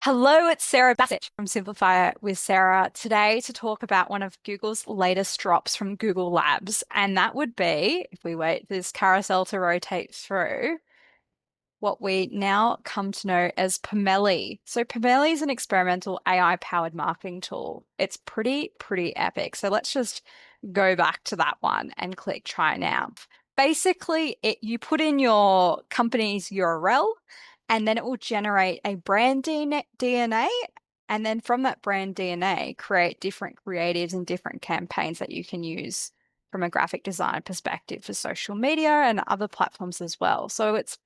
Hello, it's Sarah Bassett from Simplify It with Sarah today to talk about one of Google's latest drops from Google Labs. And that would be, if we wait for this carousel to rotate through, what we now come to know as Pomeli. So Pomeli is an experimental AI-powered marketing tool. It's pretty epic. So let's just go back to that one and click try now. Basically, you put in your company's URL and then it will generate a brand DNA. And then from that brand DNA, create different creatives and different campaigns that you can use from a graphic design perspective for social media and other platforms as well. So it's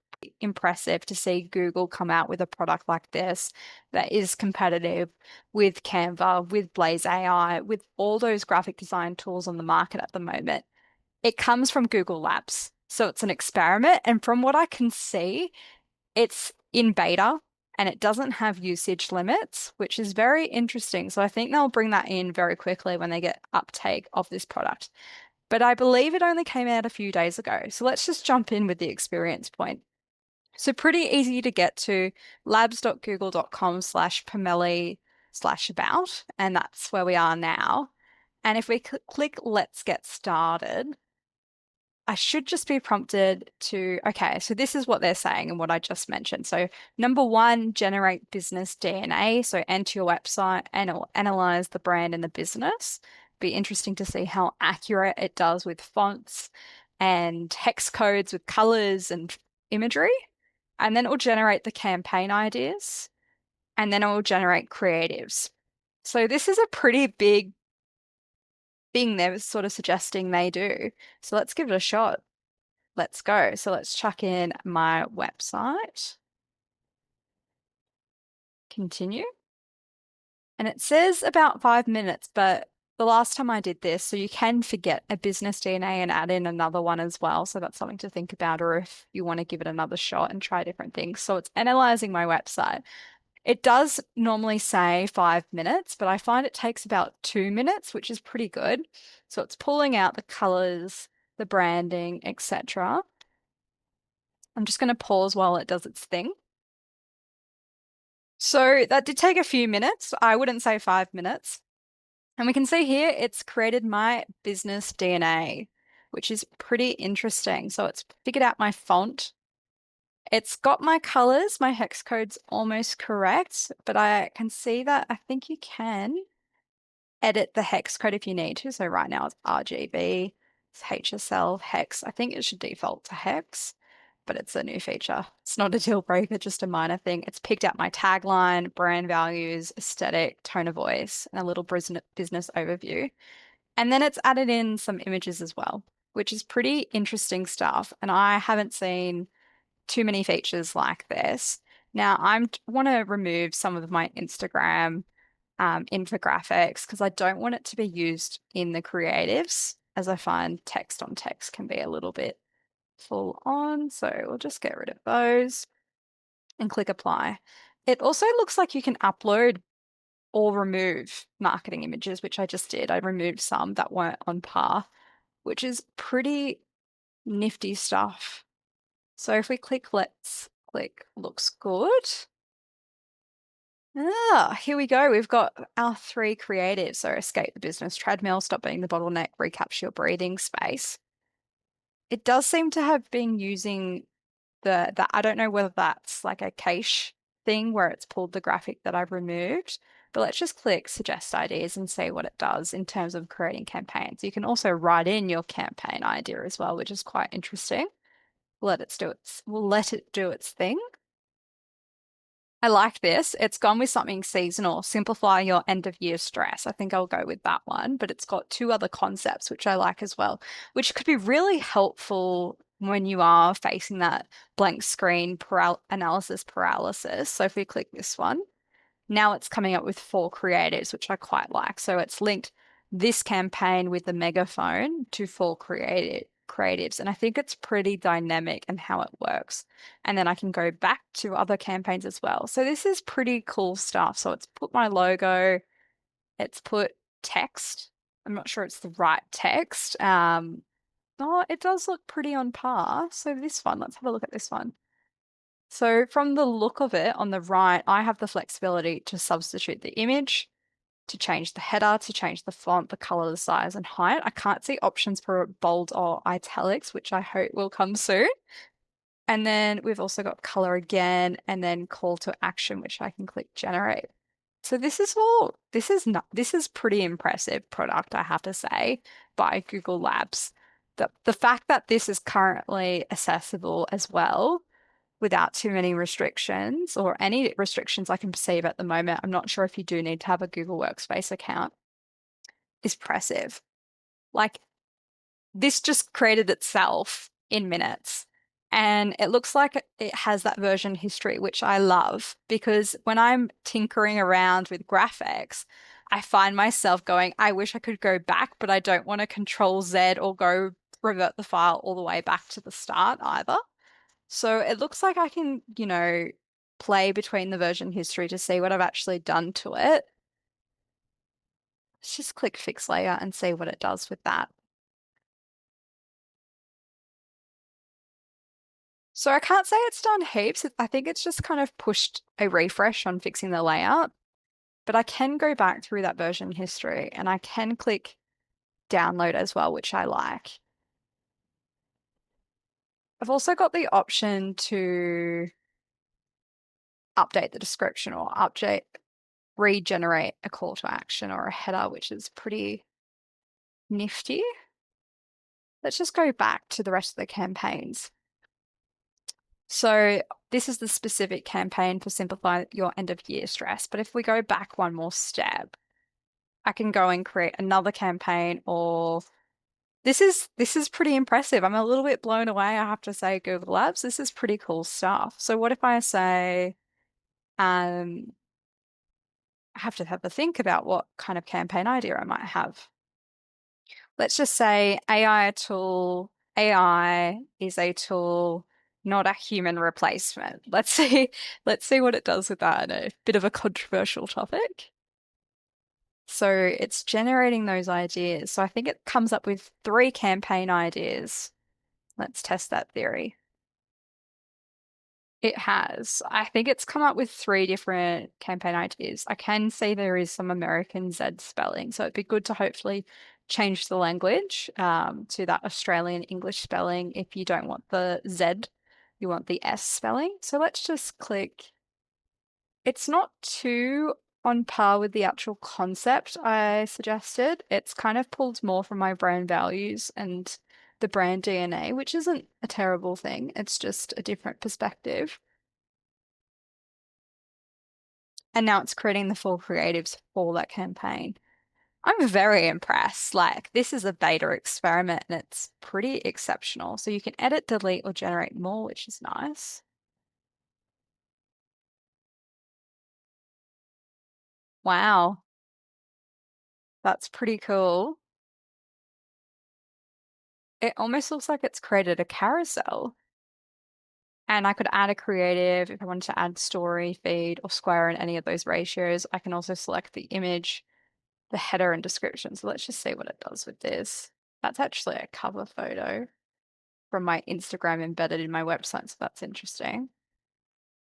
impressive to see Google come out with a product like this that is competitive with Canva, with Blaze AI, with all those graphic design tools on the market at the moment. It comes from Google Labs. So it's an experiment. And from what I can see, it's in beta and it doesn't have usage limits, which is very interesting. So I think they'll bring that in very quickly when they get uptake of this product. But I believe it only came out a few days ago. So let's just jump in with the experience point. So pretty easy to get to labs.google.com/Pomeli/about, and that's where we are now. And if we click Let's Get Started, I should just be prompted to, okay, so this is what they're saying and what I just mentioned. So number one, generate business DNA. So enter your website and it'll analyze the brand and the business. Be interesting to see how accurate it does with fonts and hex codes with colors and imagery. And then it will generate the campaign ideas and then it will generate creatives. So this is a pretty big thing they're sort of suggesting they do. So let's give it a shot. Let's go. So let's chuck in my website. Continue. And it says about 5 minutes, but the last time I did this, so you can forget a business DNA and add in another one as well. So that's something to think about, or if you want to give it another shot and try different things. So it's analyzing my website. It does normally say 5 minutes, but I find it takes about 2 minutes, which is pretty good. So it's pulling out the colors, the branding, etc. I'm just going to pause while it does its thing. So that did take a few minutes. I wouldn't say 5 minutes. And we can see here it's created my business DNA, which is pretty interesting. So it's figured out my font. It's got my colors, my hex code's almost correct, but I can see that I think you can edit the hex code if you need to. So right now it's RGB, it's HSL, hex. I think it should default to hex, but it's a new feature. It's not a deal breaker, just a minor thing. It's picked out my tagline, brand values, aesthetic, tone of voice, and a little business overview. And then it's added in some images as well, which is pretty interesting stuff. And I haven't seen too many features like this. Now, I want to remove some of my Instagram infographics because I don't want it to be used in the creatives, as I find text on text can be a little bit full on. So we'll just get rid of those and click apply. It also looks like you can upload or remove marketing images, which I just did. I removed some that weren't on par, which is pretty nifty stuff. So if we click let's click looks good. Ah, here we go. We've got our three creatives. So escape the business treadmill, stop being the bottleneck, recapture your breathing space. It does seem to have been using the I don't know whether that's like a cache thing where it's pulled the graphic that I've removed, but let's just click suggest ideas and see what it does in terms of creating campaigns. You can also write in your campaign idea as well, which is quite interesting. We'll let it do its thing. I like this. It's gone with something seasonal. Simplify your end of year stress. I think I'll go with that one, but it's got two other concepts, which I like as well, which could be really helpful when you are facing that blank screen analysis paralysis. So if we click this one, now it's coming up with four creatives, which I quite like. So it's linked this campaign with the megaphone to four creatives. And I think it's pretty dynamic in how it works. And then I can go back to other campaigns as well. So this is pretty cool stuff. So it's put my logo, it's put text. I'm not sure it's the right text. Oh, it does look pretty on par. So this one, let's have a look at this one. So from the look of it on the right, I have the flexibility to substitute the image, to change the header, to change the font, the color, the size, and height. I can't see options for bold or italics, which I hope will come soon. And then we've also got color again, and then call to action, which I can click generate. So this is pretty impressive product, I have to say, by Google Labs. The fact that this is currently accessible as well without too many restrictions or any restrictions I can perceive at the moment. I'm not sure if you do need to have a Google Workspace account. Is impressive. Like this just created itself in minutes. And it looks like it has that version history, which I love because when I'm tinkering around with graphics, I find myself going, I wish I could go back, but I don't want to control Z or go revert the file all the way back to the start either. So it looks like I can, play between the version history to see what I've actually done to it. Let's just click Fix Layer and see what it does with that. So I can't say it's done heaps. I think it's just kind of pushed a refresh on fixing the layout, but I can go back through that version history and I can click download as well, which I like. I've also got the option to update the description or regenerate a call to action or a header, which is pretty nifty. Let's just go back to the rest of the campaigns. So this is the specific campaign for Simplify Your End of Year Stress. But if we go back one more step, I can go and create another campaign or this is pretty impressive. I'm a little bit blown away, I have to say, Google Labs. This is pretty cool stuff. So what if I say, I have to have a think about what kind of campaign idea I might have. Let's just say AI tool, AI is a tool, not a human replacement. Let's see what it does with that. A bit of a controversial topic. So it's generating those ideas. So I think it comes up with 3 campaign ideas. Let's test that theory. It has. I think it's come up with 3 different campaign ideas. I can see there is some American Z spelling, so it'd be good to hopefully change the language to that Australian English spelling if you don't want the Z, you want the S spelling. So let's just click. It's not too on par with the actual concept I suggested. It's kind of pulled more from my brand values and the brand DNA, which isn't a terrible thing. It's just a different perspective. And now it's creating the full creatives for that campaign. I'm very impressed. Like, this is a beta experiment and it's pretty exceptional. So you can edit, delete, or generate more, which is nice. Wow, that's pretty cool. It almost looks like it's created a carousel. And I could add a creative if I wanted to add story, feed, or square in any of those ratios. I can also select the image, the header, and description. So let's just see what it does with this. That's actually a cover photo from my Instagram embedded in my website, so that's interesting.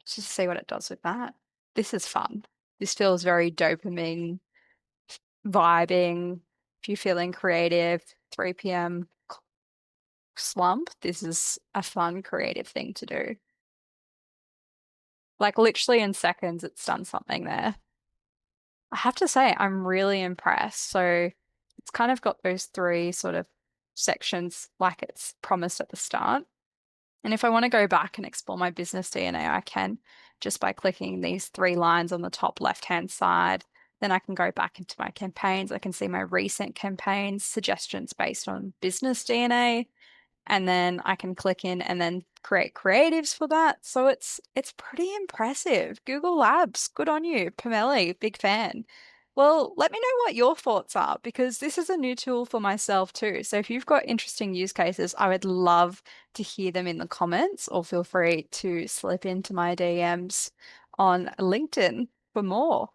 Let's just see what it does with that. This is fun. This feels very dopamine, vibing. If you're feeling creative, 3 p.m. slump, this is a fun, creative thing to do. Like literally in seconds, it's done something there. I have to say, I'm really impressed. So it's kind of got those 3 sort of sections like it's promised at the start. And if I want to go back and explore my business DNA, I can just by clicking these 3 lines on the top left-hand side. Then I can go back into my campaigns. I can see my recent campaigns, suggestions based on business DNA, and then I can click in and then create creatives for that. So it's pretty impressive. Google Labs, good on you. Pomeli, big fan. Well, let me know what your thoughts are because this is a new tool for myself too. So if you've got interesting use cases, I would love to hear them in the comments or feel free to slip into my DMs on LinkedIn for more.